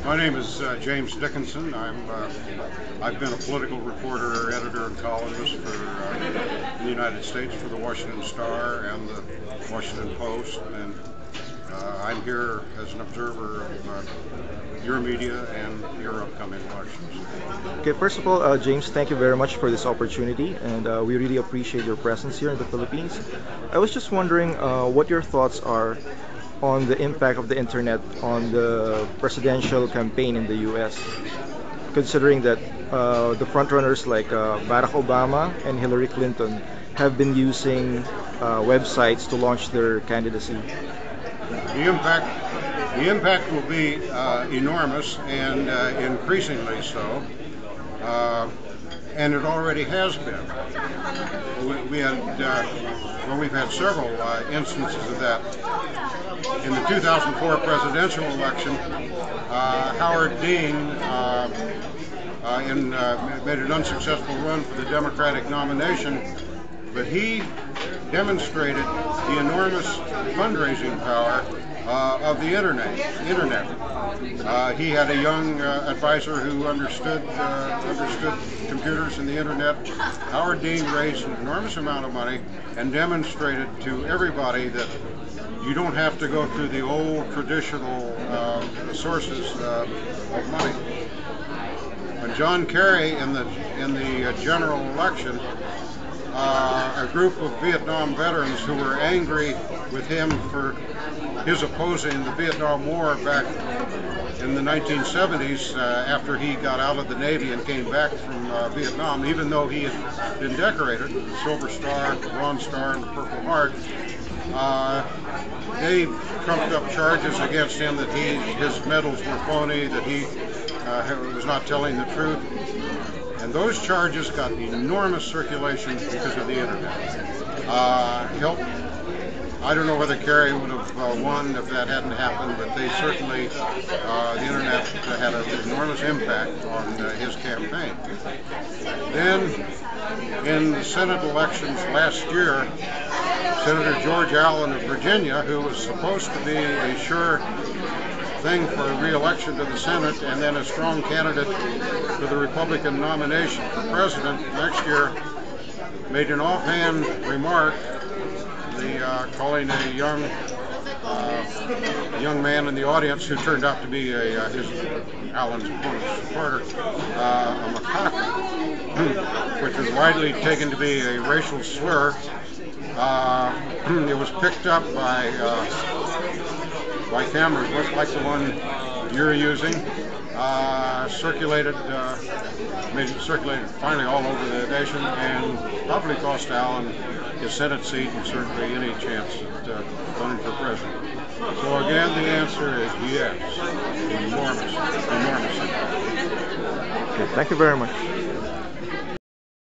My name is James Dickenson. I've been a political reporter, editor, and columnist in the United States for the Washington Star and the Washington Post, and I'm here as an observer of your media and your upcoming elections. Okay, first of all, James, thank you very much for this opportunity, and we really appreciate your presence here in the Philippines. I was just wondering what your thoughts are on the impact of the internet on the presidential campaign in the US, considering that the frontrunners like Barack Obama and Hillary Clinton have been using websites to launch their candidacy. The impact will be enormous and increasingly so, and it already has been. We've had several instances of that. In the 2004 presidential election, Howard Dean made an unsuccessful run for the Democratic nomination, but he demonstrated the enormous fundraising power of the internet. He had a young advisor who understood computers and the internet. Howard Dean raised an enormous amount of money and demonstrated to everybody that you don't have to go through the old traditional sources of money. When John Kerry in the general election, a group of Vietnam veterans who were angry with him for his opposing the Vietnam War back in the 1970s after he got out of the Navy and came back from Vietnam, even though he had been decorated with the Silver Star, the Bronze Star, and the Purple Heart. They trumped up charges against him that his medals were phony, that he was not telling the truth. And those charges got enormous circulation because of the internet. I don't know whether Kerry would have won if that hadn't happened, but they certainly, the internet had an enormous impact on his campaign. Then, in the Senate elections last year, Senator George Allen of Virginia, who was supposed to be a sure thing for re-election to the Senate and then a strong candidate for the Republican nomination for president next year, made an offhand remark, calling a young man in the audience who turned out to be Allen's opponent's supporter, a macaque, which was widely taken to be a racial slur. It was picked up by cameras, much like the one you're using, circulated finally all over the nation, and probably cost Allen his Senate seat and certainly any chance at running for president. So again, the answer is yes, enormous. Okay, thank you very much.